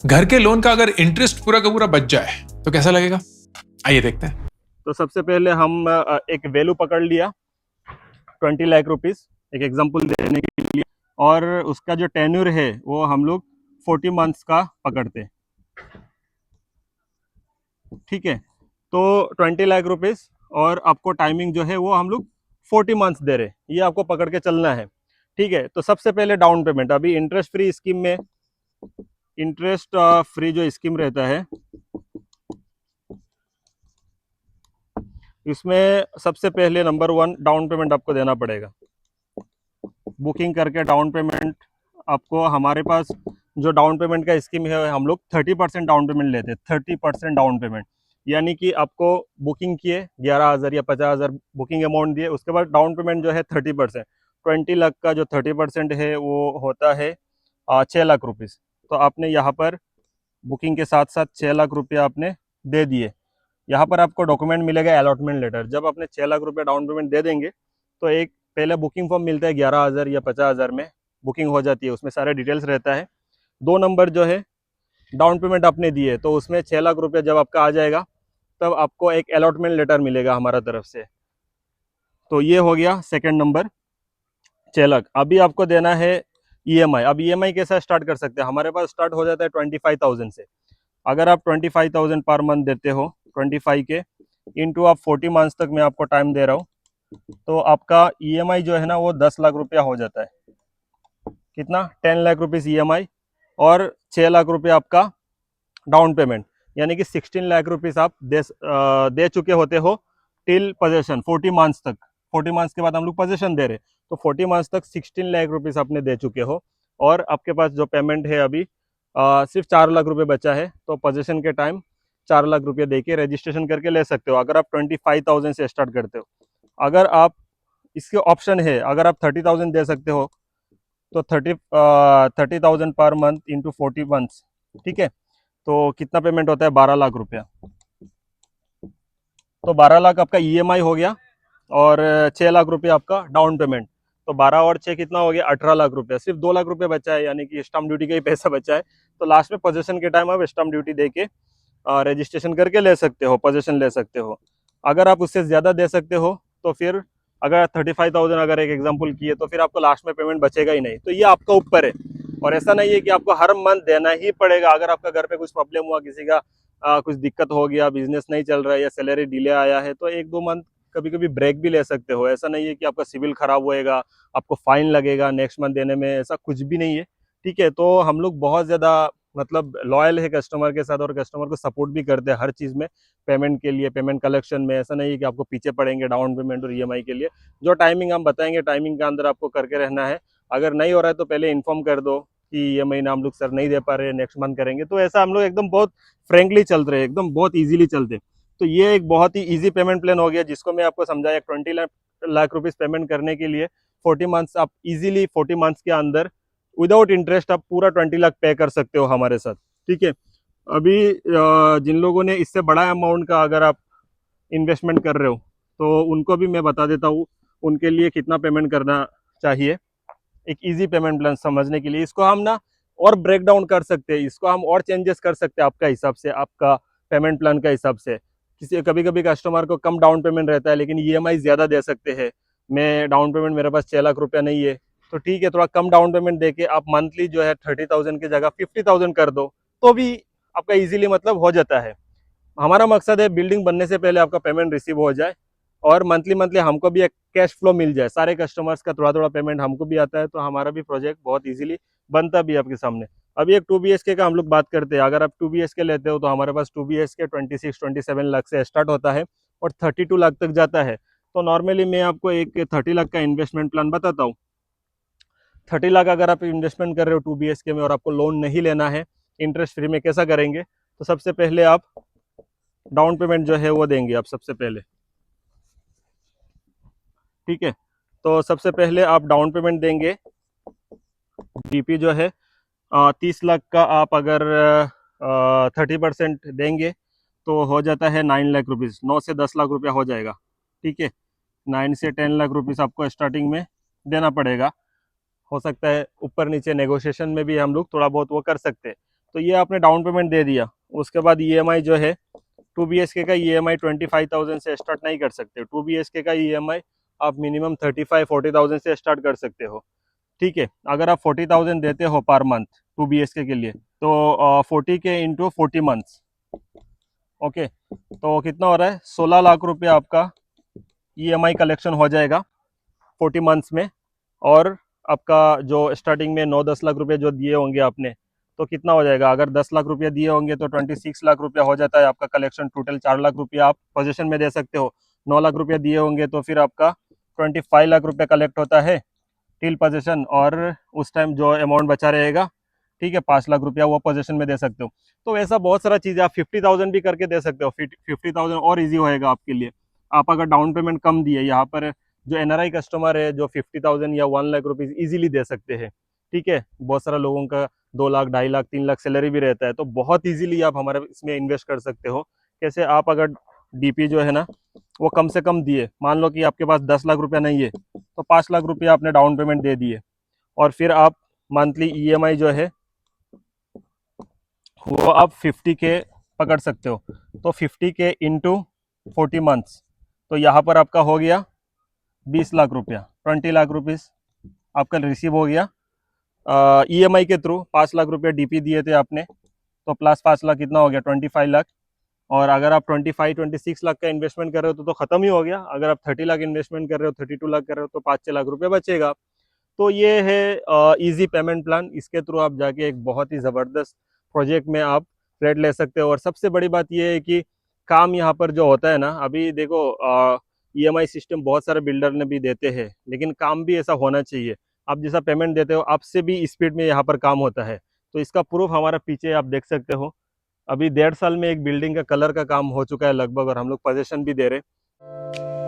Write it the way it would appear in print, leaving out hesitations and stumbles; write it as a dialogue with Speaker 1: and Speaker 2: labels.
Speaker 1: घर के लोन का अगर इंटरेस्ट पूरा का पूरा बच जाए तो कैसा लगेगा? आइए देखते हैं।
Speaker 2: तो सबसे पहले हम एक वैल्यू पकड़ लिया 20 लाख रुपीस, एक एग्जांपल देने के लिए। और उसका जो टेन्यूर है वो हम लोग 40 मंथ्स का पकड़ते, ठीक है। तो 20 लाख रुपीस और आपको टाइमिंग जो है वो हम लोग 40 मंथ्स दे रहे, ये आपको पकड़ के चलना है, ठीक है। तो सबसे पहले डाउन पेमेंट, अभी इंटरेस्ट फ्री स्कीम में, इंटरेस्ट फ्री जो स्कीम रहता है इसमें सबसे पहले नंबर 1 डाउन पेमेंट आपको देना पड़ेगा। बुकिंग करके डाउन पेमेंट आपको, हमारे पास जो डाउन पेमेंट का स्कीम है हम लोग 30% डाउन पेमेंट लेते हैं। 30% डाउन पेमेंट यानी कि आपको बुकिंग किए 11,000 या 50,000 बुकिंग अमाउंट दिए, उसके बाद डाउन पेमेंट जो है 30%। 20 लाख का जो 30% है वो होता है 6 लाख रुपीज़। तो आपने यहाँ पर बुकिंग के साथ साथ 6 लाख रुपये आपने दे दिए। यहाँ पर आपको डॉक्यूमेंट मिलेगा अलॉटमेंट लेटर। जब आपने 6 लाख रुपये डाउन पेमेंट दे देंगे तो एक पहले बुकिंग फॉर्म मिलता है 11,000 या 50,000 में, बुकिंग हो जाती है, उसमें सारे डिटेल्स रहता है। 2 नंबर जो है डाउन पेमेंट आपने दिए तो उसमें 6 लाख रुपये जब आपका आ जाएगा तब आपको एक अलॉटमेंट लेटर मिलेगा हमारा तरफ से। तो ये हो गया सेकेंड नंबर, 6 लाख। अभी आपको देना है ईएमआई। अब ईएमआई कैसा स्टार्ट कर सकते हैं, हमारे पास स्टार्ट हो जाता है 25,000 से। अगर आप 25,000 पर मंथ देते हो, 25 के इंटू आप 40 मंथ्स तक मैं आपको टाइम दे रहा हूँ, तो आपका ईएमआई जो है ना वो 10 लाख रुपया हो जाता है। कितना? 10 लाख रुपीज़ ईएमआई और 6 लाख रुपये आपका डाउन पेमेंट, यानी कि 16 लाख रुपीज़ आप दे चुके होते हो टिल पोजेशन 40 मंथ्स तक। 40 मंथ्स के बाद हम लोग पोजेशन दे रहे, तो 40 मंथ्स तक 16 लाख रुपीज़ आपने दे चुके हो। और आपके पास जो पेमेंट है अभी सिर्फ 4 लाख रुपये बचा है, तो पोजेशन के टाइम 4 लाख रुपये दे के रजिस्ट्रेशन करके ले सकते हो अगर आप 25,000 से स्टार्ट करते हो। अगर आप, इसके ऑप्शन है, अगर आप 30,000 दे सकते हो तो 30,000 पर मंथ इंटू 40 मंथ्स, ठीक है। तो कितना पेमेंट होता है? 12 लाख रुपया। तो 12 लाख आपका ईएमआई हो गया और 6 लाख रुपये आपका डाउन पेमेंट। तो 12 और 6 कितना हो गया? 18 लाख रुपया। सिर्फ 2 लाख रुपये बचा है, यानी कि स्टाम्प ड्यूटी का ही पैसा बचा है। तो लास्ट में पोजेशन के टाइम आप स्टाम्प ड्यूटी दे के रजिस्ट्रेशन करके ले सकते हो, पोजेशन ले सकते हो। अगर आप उससे ज़्यादा दे सकते हो तो फिर, अगर 35,000 अगर एक एग्जांपल किए तो फिर आपको लास्ट में पेमेंट बचेगा ही नहीं। तो ये आपका ऊपर है, और ऐसा नहीं है कि आपको हर मंथ देना ही पड़ेगा। अगर आपका घर पे कुछ प्रॉब्लम हुआ, किसी का कुछ दिक्कत हो गया, बिजनेस नहीं चल रहा है या सैलरी डिले आया है, तो 1-2 मंथ कभी कभी ब्रेक भी ले सकते हो। ऐसा नहीं है कि आपका सिविल खराब होएगा, आपको फाइन लगेगा नेक्स्ट मंथ देने में, ऐसा कुछ भी नहीं है, ठीक है। तो हम लोग बहुत ज़्यादा मतलब लॉयल है कस्टमर के साथ, और कस्टमर को सपोर्ट भी करते हैं हर चीज़ में, पेमेंट के लिए, पेमेंट कलेक्शन में। ऐसा नहीं है कि आपको पीछे पड़ेंगे डाउन पेमेंट और ईएमआई के लिए। जो टाइमिंग हम बताएंगे टाइमिंग के अंदर आपको करके रहना है। अगर नहीं हो रहा है तो पहले इन्फॉर्म कर दो कि ये महीना हम लोग सर नहीं दे पा रहे, नेक्स्ट मंथ करेंगे। तो ऐसा हम लोग एकदम बहुत फ्रेंकली चल रहे हैं, एकदम बहुत ईजिली चलते। तो ये एक बहुत ही ईजी पेमेंट प्लान हो गया जिसको मैं आपको समझाया। 20 लाख रुपीज़ पेमेंट करने के लिए 40 मंथ्स, आप इजीली 40 मंथ्स के अंदर विदाउट इंटरेस्ट आप पूरा 20 लाख पे कर सकते हो हमारे साथ, ठीक है। अभी जिन लोगों ने इससे बड़ा अमाउंट का अगर आप इन्वेस्टमेंट कर रहे हो तो उनको भी मैं बता देता हूँ उनके लिए कितना पेमेंट करना चाहिए, एक इजी पेमेंट प्लान समझने के लिए। इसको हम ना और ब्रेक डाउन कर सकते हैं, इसको हम और चेंजेस कर सकते हैं आपका हिसाब से, आपका पेमेंट प्लान का हिसाब से। किसी कभी कभी कस्टमर को कम डाउन पेमेंट रहता है लेकिन ईएमआई ज़्यादा दे सकते हैं। मैं डाउन पेमेंट मेरे पास 6 लाख रुपया नहीं है, तो ठीक है, थोड़ा कम डाउन पेमेंट दे के आप मंथली जो है 30,000 की जगह 50,000 कर दो, तो भी आपका इजीली मतलब हो जाता है। हमारा मकसद है बिल्डिंग बनने से पहले आपका पेमेंट रिसीव हो जाए और मंथली मंथली हमको भी एक कैश फ्लो मिल जाए। सारे कस्टमर्स का थोड़ा थोड़ा पेमेंट हमको भी आता है, तो हमारा भी प्रोजेक्ट बहुत इजीली बनता भी है आपके सामने। अभी एक 2 BHK का हम लोग बात करते हैं। अगर आप 2 BHK लेते हो तो हमारे पास 2 BHK 26-27 लाख से स्टार्ट होता है और 32 लाख तक जाता है। तो नॉर्मली मैं आपको एक 30 लाख का इन्वेस्टमेंट प्लान बताता हूँ। 30 लाख अगर आप इन्वेस्टमेंट कर रहे हो 2 BHK में और आपको लोन नहीं लेना है, इंटरेस्ट फ्री में, कैसा करेंगे? तो सबसे पहले आप डाउन पेमेंट जो है वो देंगे आप सबसे पहले, ठीक है। तो सबसे पहले आप डाउन पेमेंट देंगे, डीपी जो है 30 लाख का आप अगर 30% देंगे तो हो जाता है 9 लाख रुपीज़। 9 से 10 लाख रुपया हो जाएगा, ठीक है। 9 से 10 लाख रुपीज़ आपको स्टार्टिंग में देना पड़ेगा। हो सकता है ऊपर नीचे नेगोशिएशन में भी हम लोग थोड़ा बहुत वो कर सकते हैं। तो ये आपने डाउन पेमेंट दे दिया। उसके बाद ईएमआई जो है 2 BHK का ईएमआई 25,000 से स्टार्ट नहीं कर सकते। 2 BHK का ईएमआई आप मिनिमम 35-40,000 से स्टार्ट कर सकते हो। ठीक है, अगर आप 40,000 देते हो पर मंथ 2 BHK के लिए, तो 40 के इंटू 40 मंथ्स, ओके, तो कितना हो रहा है, 16 लाख रुपये आपका ईएमआई कलेक्शन हो जाएगा 40 मंथ्स में। और आपका जो स्टार्टिंग में 9-10 लाख रुपए जो दिए होंगे आपने, तो कितना हो जाएगा, अगर 10 लाख रुपए दिए होंगे तो 26 लाख रुपया हो जाता है आपका कलेक्शन। टोटल 4 लाख रुपया आप पोजीशन में दे सकते हो। 9 लाख रुपया दिए होंगे तो फिर आपका 25 लाख रुपया कलेक्ट होता है टिल पोजीशन। और उस टाइम जो अमाउंट बचा रहेगा, ठीक है, 5 लाख रुपया वो पोजीशन में दे सकते हो। तो ऐसा बहुत सारा चीज़ आप 50,000 भी करके दे सकते हो। 50,000 और ईजी होएगा आपके लिए। आप अगर डाउन पेमेंट कम दिए, यहाँ पर जो एनआरआई कस्टमर है जो 50,000 या 1 लाख रुपीज़ ईजिली दे सकते हैं। ठीक है, बहुत सारा लोगों का 2 लाख, 2.5 लाख, 3 लाख सैलरी भी रहता है, तो बहुत ईजिली आप हमारे इसमें इन्वेस्ट कर सकते हो। कैसे, आप अगर डीपी जो है ना वो कम से कम दिए, मान लो कि आपके पास 10 लाख रुपया नहीं है, तो 5 लाख रुपया आपने डाउन पेमेंट दे दिए, और फिर आप मंथली ईएमआई जो है वो आप 50K पकड़ सकते हो। तो 50K इंटू 40 मंथ्स, तो यहाँ पर आपका हो गया 20 लाख रुपया, 20 लाख रुपीज़ आपका रिसीव हो गया ईएमआई के थ्रू। 5 लाख रुपया डीपी दिए थे आपने, तो प्लस 5 लाख कितना हो गया, 25 लाख। और अगर आप 25-26 लाख का इन्वेस्टमेंट कर रहे हो तो ख़त्म ही हो गया। अगर आप 30 लाख इन्वेस्टमेंट कर रहे हो, 32 लाख कर रहे हो, तो 5-6 लाख रुपया बचेगा। तो ये है इजी पेमेंट प्लान। इसके थ्रू आप जाके एक बहुत ही ज़बरदस्त प्रोजेक्ट में आप फ्लैट ले सकते हो। और सबसे बड़ी बात ये है कि काम यहाँ पर जो होता है ना, अभी देखो ईएमआई सिस्टम बहुत सारे बिल्डर ने भी देते हैं, लेकिन काम भी ऐसा होना चाहिए। आप जैसा पेमेंट देते हो, आपसे भी स्पीड में यहाँ पर काम होता है। तो इसका प्रूफ हमारा पीछे आप देख सकते हो। अभी 1.5 साल में एक बिल्डिंग का कलर का काम हो चुका है लगभग, और हम लोग पोजीशन भी दे रहे हैं।